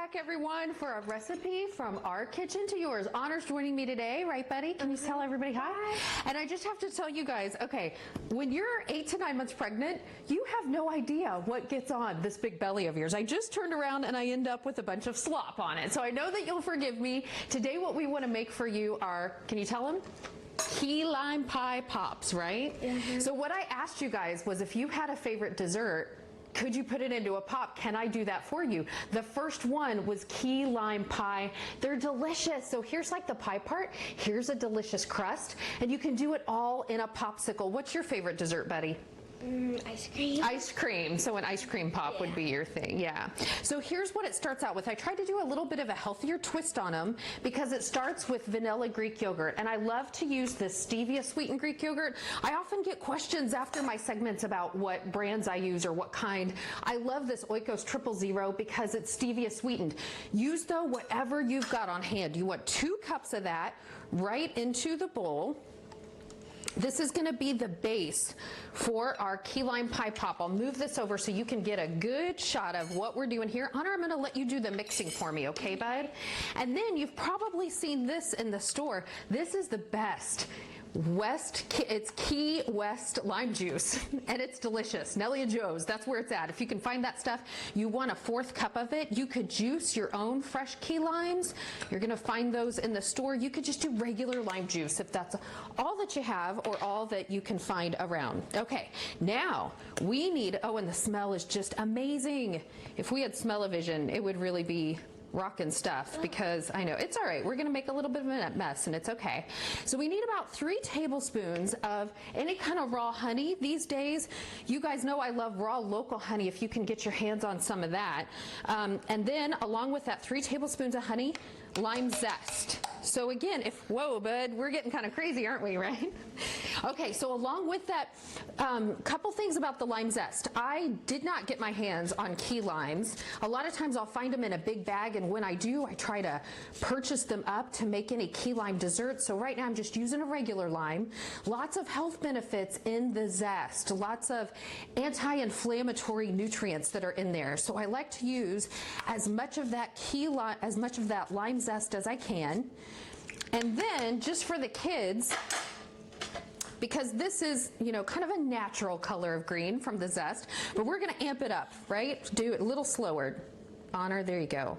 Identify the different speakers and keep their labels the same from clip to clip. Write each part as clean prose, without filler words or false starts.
Speaker 1: back, everyone, for a recipe from our kitchen to yours. Honor's joining me today, right, buddy? Can you tell everybody hi? And I just have to tell you guys, okay, when you're 8 to 9 months pregnant, you have no idea what gets on this big belly of yours. I just turned around and I end up with a bunch of slop on it. So I know that you'll forgive me. Today, what we want to make for you are, can you tell them? Key lime pie pops, right? Mm-hmm. So what I asked you guys was if you had a favorite dessert, could you put it into a pop? Can I do that for you? The first one was key lime pie. They're delicious. So here's like the pie part. Here's a delicious crust. And you can do it all in a popsicle. What's your favorite dessert, Betty?
Speaker 2: Ice cream.
Speaker 1: Ice cream. So an ice cream pop would be your thing. Yeah. So here's what it starts out with. I tried to do a little bit of a healthier twist on them because it starts with vanilla Greek yogurt. And I love to use this stevia sweetened Greek yogurt. I often get questions after my segments about what brands I use or what kind. I love this Oikos 000 because it's stevia sweetened. Use though whatever you've got on hand. You want 2 cups of that right into the bowl. This is going to be the base for our key lime pie pop. I'll move this over so you can get a good shot of what we're doing here. Honor, I'm going to let you do the mixing for me, okay, bud? And then you've probably seen this in the store. This is the best. It's Key West lime juice, and it's delicious. Nellie and Joe's, that's where it's at. If you can find that stuff, you want a 4th cup of it. You could juice your own fresh key limes. You're gonna find those in the store. You could just do regular lime juice if that's all that you have or all that you can find around. Okay, now we need, oh, and the smell is just amazing. If we had smell-o-vision, it would really be rockin' stuff because I know it's all right. We're going to make a little bit of a mess and it's okay. So we need about 3 tablespoons of any kind of raw honey. These days, you guys know I love raw local honey if you can get your hands on some of that. And then along with that 3 tablespoons of honey, lime zest. So again, whoa, bud, we're getting kind of crazy, aren't we, right? Okay, so along with that, couple things about the lime zest. I did not get my hands on key limes. A lot of times I'll find them in a big bag, and when I do, I try to purchase them up to make any key lime dessert. So right now I'm just using a regular lime. Lots of health benefits in the zest. Lots of anti-inflammatory nutrients that are in there. So I like to use as much of that lime zest as I can. And then just for the kids, because this is, you know, kind of a natural color of green from the zest, but we're going to amp it up, right? Do it a little slower. Honor, there you go.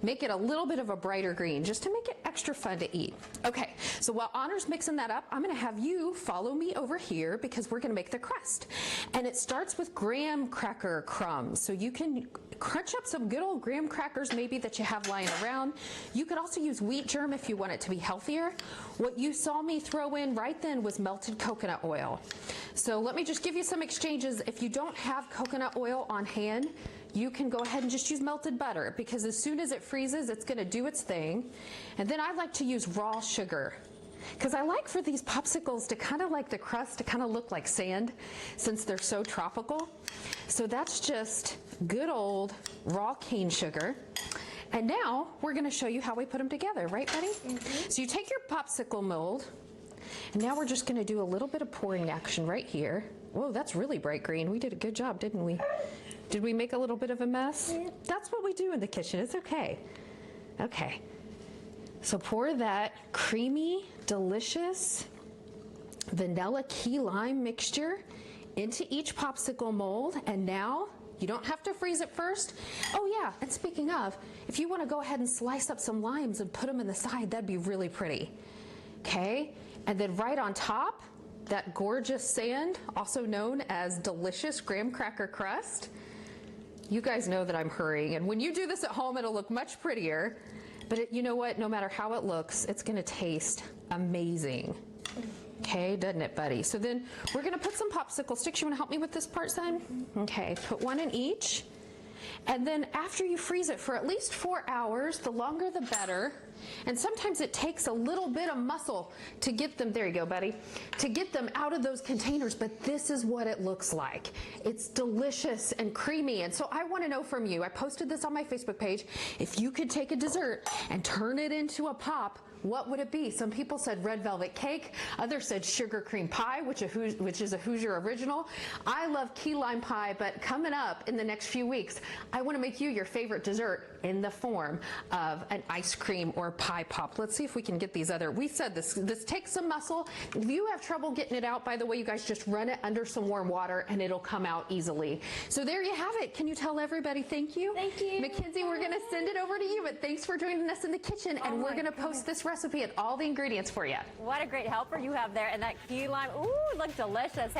Speaker 1: Make it a little bit of a brighter green just to make it extra fun to eat. Okay, so while Honor's mixing that up, I'm going to have you follow me over here because we're going to make the crust. And it starts with graham cracker crumbs. So you can crunch up some good old graham crackers maybe that you have lying around. You could also use wheat germ if you want it to be healthier. What you saw me throw in right then was melted coconut oil. So let me just give you some exchanges. If you don't have coconut oil on hand, you can go ahead and just use melted butter because as soon as it freezes, it's going to do its thing. And then I like to use raw sugar because I like for these popsicles to kind of like the crust to kind of look like sand since they're so tropical. So that's just good old raw cane sugar. And now we're going to show you how we put them together, right, Betty? Mm-hmm. So you take your popsicle mold, and now we're just going to do a little bit of pouring action right here. Whoa, that's really bright green. We did a good job, didn't we? Did we make a little bit of a mess? That's what we do in the kitchen. It's okay. Okay. So pour that creamy, delicious vanilla key lime mixture into each popsicle mold. And now you don't have to freeze it first. Oh yeah, and speaking of, if you want to go ahead and slice up some limes and put them in the side, that'd be really pretty. Okay. And then right on top, that gorgeous sand, also known as delicious graham cracker crust. You guys know that I'm hurrying, and when you do this at home, it'll look much prettier, but you know what? No matter how it looks, it's gonna taste amazing. Okay, doesn't it, buddy? So then we're gonna put some popsicle sticks. You wanna help me with this part, son? Okay, put 1 in each. And then after you freeze it for at least 4 hours, the longer the better. And sometimes it takes a little bit of muscle to get them, there you go, buddy, to get them out of those containers, but this is what it looks like. It's delicious and creamy. And so I want to know from you, I posted this on my Facebook page, if you could take a dessert and turn it into a pop, what would it be? Some people said red velvet cake, others said sugar cream pie, which is a Hoosier original. I love key lime pie, but coming up in the next few weeks, I want to make you your favorite dessert in the form of an ice cream or pie pop. Let's see if we can get these other, we said this takes some muscle. If you have trouble getting it out, by the way, you guys just run it under some warm water and it'll come out easily. So there you have it. Can you tell everybody thank you?
Speaker 2: Thank you.
Speaker 1: Mackenzie, we're going to send it over to you, but thanks for joining us in the kitchen, and we're going to post this recipe and all the ingredients for you.
Speaker 2: What a great helper you have there, and that key lime, ooh, look delicious. Hey.